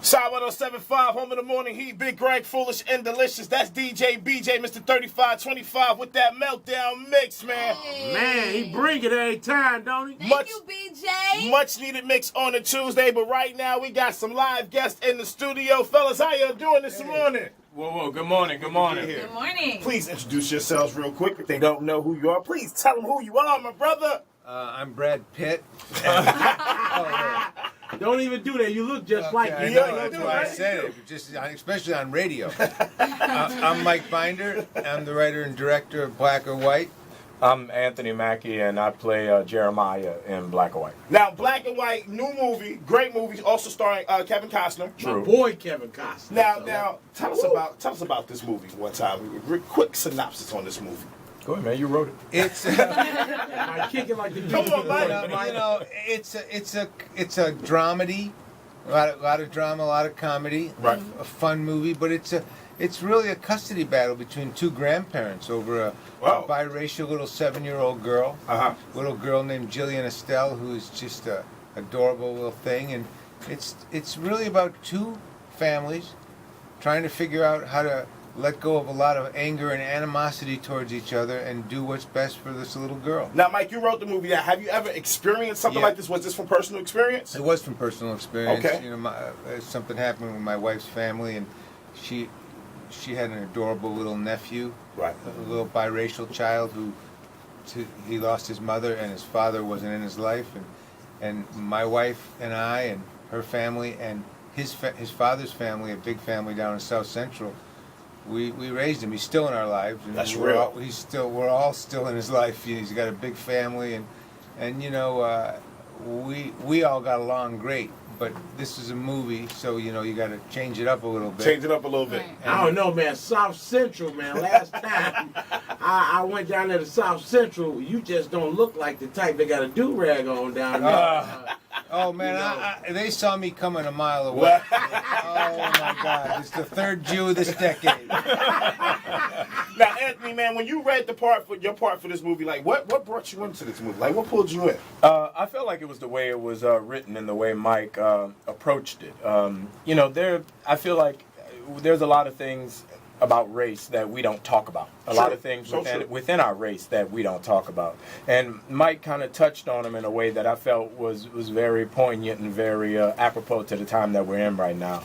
Side 1075, home of the morning heat, Big Greg, foolish and delicious. That's DJ BJ, Mr. 3525 with that meltdown mix, man. Hey. Man, he bring it every time, don't he? Thank you, BJ. Much needed mix on a Tuesday, but right now we got some live guests in the studio. Fellas, how y'all doing this morning? Whoa, good morning, good morning. Good morning. Please introduce yourselves real quick. If they don't know who you are, please tell them who you are, my brother. I'm Brad Pitt. Don't even do that. You look just like I you. know, that's why I said it, just especially on radio. I'm Mike Binder. I'm the writer and director of Black or White. I'm Anthony Mackie, and I play Jeremiah in Black or White. Now, Black and White, new movie, great movie, also starring Kevin Costner. My boy Kevin Costner. Now, tell us about this movie one time. Quick synopsis on this movie. Go ahead, man. You wrote it. It's I kick it like the Come on, Mike. it's a dramedy, a lot of drama, a lot of comedy. Right. A fun movie, but it's really a custody battle between two grandparents over a biracial little 7-year-old girl. Little girl named Jillian Estelle, who is just a adorable little thing, and it's really about two families trying to figure out how to let go of a lot of anger and animosity towards each other and do what's best for this little girl. Now, Mike, you wrote the movie. Have you ever experienced something like this? Was this from personal experience? It was from personal experience. Okay. You know, something happened with my wife's family, and she had an adorable little nephew, right? A little biracial child he lost his mother, and his father wasn't in his life, and my wife and I and her family and his father's family, a big family down in South Central. We raised him. He's still in our lives. And That's real. We're all still in his life. He's got a big family, and you know, we all got along great. But this is a movie, so you know you got to change it up a little bit. Change it up a little bit. I don't know, man. South Central, man. Last time I went down there to South Central, you just don't look like the type that got a do-rag on down there. Oh man, they saw me coming a mile away. Oh my God, it's the third Jew this decade. Now, Anthony, man, when you read your part for this movie, like what brought you into this movie? Like what pulled you in? I felt like it was the way it was written and the way Mike approached it. You know, I feel like there's a lot of things about race that we don't talk about. A lot of things within our race that we don't talk about. And Mike kind of touched on them in a way that I felt was very poignant and very apropos to the time that we're in right now.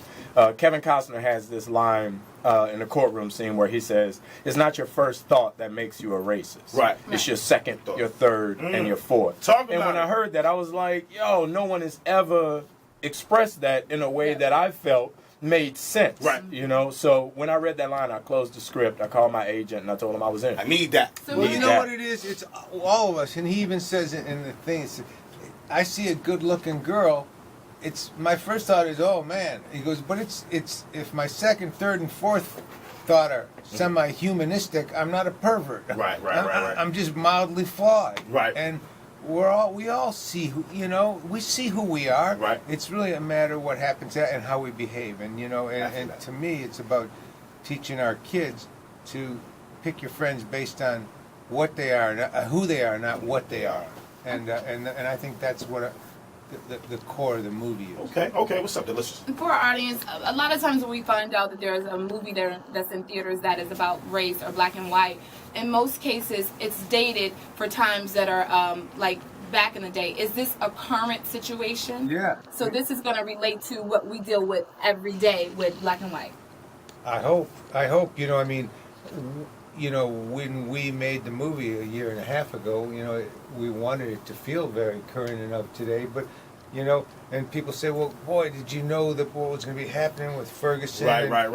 Kevin Costner has this line in the courtroom scene where he says, "It's not your first thought that makes you a racist. Right. It's your second, your third, and your fourth." And when I heard that, I was like, yo, no one has ever expressed that in a way that I felt made sense. Right. You know, so when I read that line, I closed the script, I called my agent, and I told him I was in. I need that. So well, you know what it is? It's all of us, and he even says it in the thing. I see a good-looking girl. It's my first thought is, oh man. He goes, but it's if my second, third, and fourth thought are semi-humanistic, I'm not a pervert. Right. I'm just mildly flawed. Right. And we all see who, you know, we see who we are. Right. It's really a matter of what happens and how we behave. And you know, and to me, it's about teaching our kids to pick your friends based on what they are, who they are, not what they are. And I think that's what the core of the movie is. Okay, what's up, delicious? For our audience, a lot of times when we find out that there's a movie that's in theaters that is about race or black and white, in most cases it's dated for times that are like back in the day. Is this a current situation? Yeah. So this is going to relate to what we deal with every day with black and white. I hope. You know, I mean, you know, when we made the movie a year and a half ago, you know, we wanted it to feel very current and of today, but you know, and people say, well, boy, did you know that what was going to be happening with Ferguson? Right.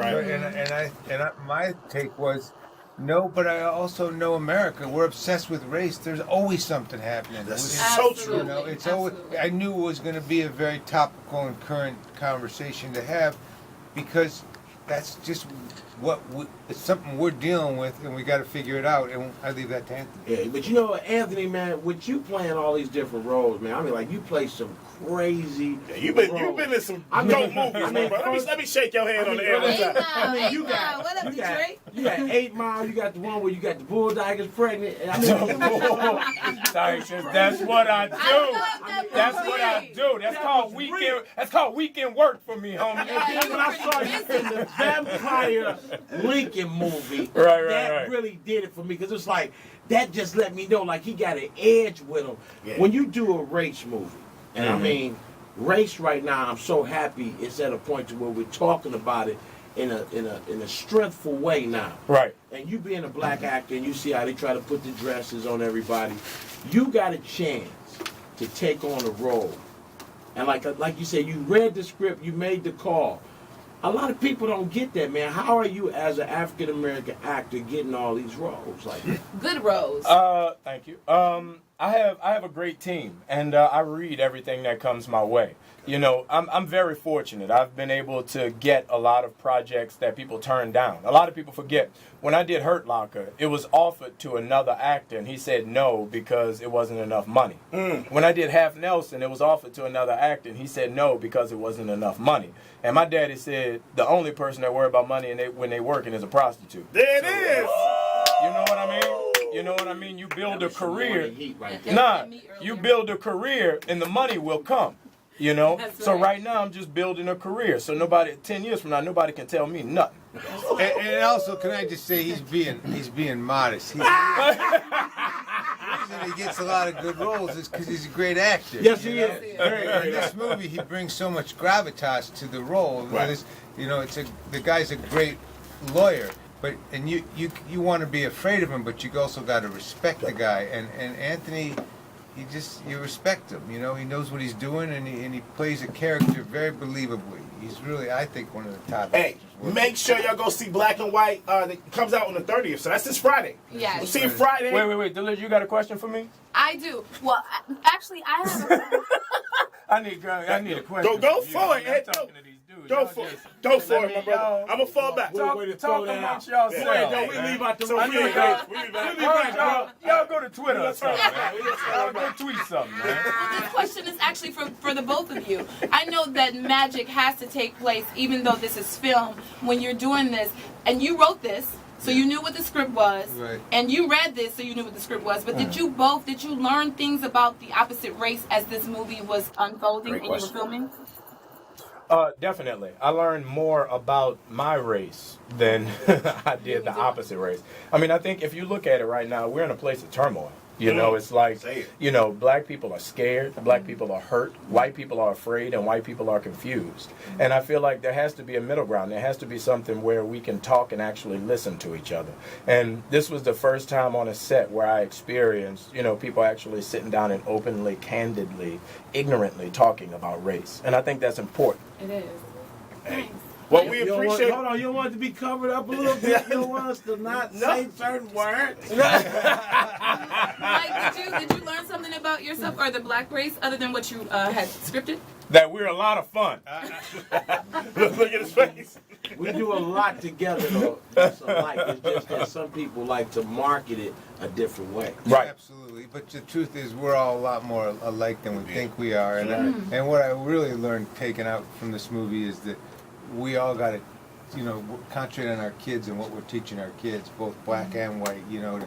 And my take was, no, but I also know America. We're obsessed with race. There's always something happening. This is so true. You know, it's always. I knew it was going to be a very topical and current conversation to have, because that's just it's something we're dealing with, and we got to figure it out. And I leave that to Anthony. Yeah, but you know what, Anthony, man, with you playing all these different roles, man, I mean, like, you play some crazy You've roles. been in some dope movies, man, bro. Let me shake your hand on the air. Eight Mile, I mean, you Eight got- Mile. What up, you got, Detroit? you got 8 Mile, you got the one where you got the bulldoggers pregnant. I mean, Sorry, sis, that's what I do. that That's movie. what I do. That's That called was weekend. real. That's called weekend work for me, homie. and then when I saw you in the Vampire Lincoln movie, Right, that right. really did it for me, because it's like, that just let me know, like, he got an edge with him. Yeah. When you do a race movie, and I mean, race right now, I'm so happy it's at a point to where we're talking about it in a strengthful way now. Right. And you being a black actor, and you see how they try to put the dresses on everybody, you got a chance to take on a role. And like you said, you read the script, you made the call. A lot of people don't get that, man. How are you, as an African American actor, getting all these roles? Like, Good Rose. Thank you. I have a great team, and I read everything that comes my way. You know, I'm very fortunate. I've been able to get a lot of projects that people turn down. A lot of people forget. When I did Hurt Locker, it was offered to another actor, and he said no because it wasn't enough money. When I did Half Nelson, it was offered to another actor, and he said no because it wasn't enough money. And my daddy said the only person that worry about money when they working is a prostitute. There it is. You know what I mean? You know what I mean? You build a career. heat right there. Nah, you build a career and the money will come. You know? That's So right. right now I'm just building a career. So 10 years from now, nobody can tell me nothing. And also, can I just say he's being modest. The reason he gets a lot of good roles is because he's a great actor. Yes, you he know? is. In this movie, he brings so much gravitas to the role. Right. You know, the guy's a great lawyer, but you want to be afraid of him, but you also got to respect the guy. And Anthony, you respect him. You know, he knows what he's doing, and he plays a character very believably. He's really, I think, one of the top. Hey, actors working. make sure y'all go see Black and White. It comes out on the 30th, so that's this Friday. Yes. We'll see you Friday. Wait, Delish, you got a question for me? I do. Well, actually, I have. I need a question. Go from you. for it, I'm Ed. talking to these dudes. Go Y'all for it. just- Go for let it, me, my brother. y'all- I'm going to fall back. Way to throw Talk that out. amongst yourselves. Don't we man. leave out the I room. know We y'all- leave Y'all go to Twitter or something, man. Y'all go tweet something, man. Well, this question is actually for the both of you. I know that magic has to take place, even though this is film. When you're doing this, and you wrote this, so you knew what the script was, Right. and you read this, so you knew what the script was. But did you learn things about the opposite race as this movie was unfolding Great and you were question. filming? Definitely. I learned more about my race than I did the opposite race. I mean, I think if you look at it right now, we're in a place of turmoil. You know, it's like, Say it. you know, black people are scared, black people are hurt, white people are afraid, and white people are confused. And I feel like there has to be a middle ground. There has to be something where we can talk and actually listen to each other. And this was the first time on a set where I experienced, you know, people actually sitting down and openly, candidly, ignorantly talking about race. And I think that's important. It is. Nice. Well, we You don't want- appreciate hold on, you don't want it to be covered up a little bit? You don't want us to not say certain words? Mike, did you learn something about yourself or the black race other than what you had scripted? That we're a lot of fun. Look at his face. We do a lot together, though, that's alike. It's just that some people like to market it a different way. Right. Absolutely. But the truth is, we're all a lot more alike than we think we are. And what I really learned taking out from this movie is that we all got to, you know, concentrate on our kids and what we're teaching our kids, both black and white. You know,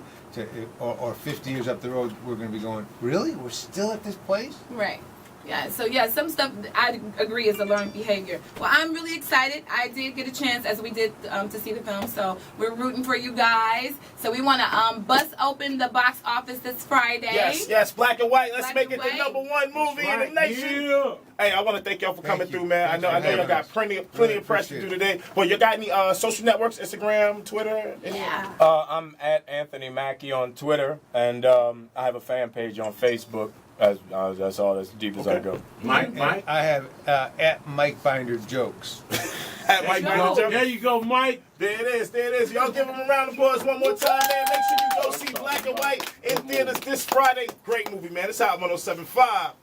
or 50 years up the road, we're going to be going, really? We're still at this place? Right. Yeah, so yeah, some stuff I agree is a learned behavior. Well, I'm really excited. I did get a chance, as we did, to see the film, so we're rooting for you guys. So we want to bust open the box office this Friday. Yes, Black and White. Let's Black make and it the White. #1 movie in the Right. nation. Yeah. Hey, I want to thank y'all for coming Thank you. through, man. Thank I know you. y'all got plenty of Really press to do appreciate today. Well, you got any social networks? Instagram, Twitter? Any? Yeah. I'm at Anthony Mackie on Twitter, and I have a fan page on Facebook. That's all as deep as I go. Mike? And I have at Mike Binder Jokes. At Mike There you Binder go. Jones. There you go, Mike. There it is. There it is. Y'all give him a round of applause one more time, man. Make sure you go see Black and White in theaters this Friday. Great movie, man. It's out 107.5.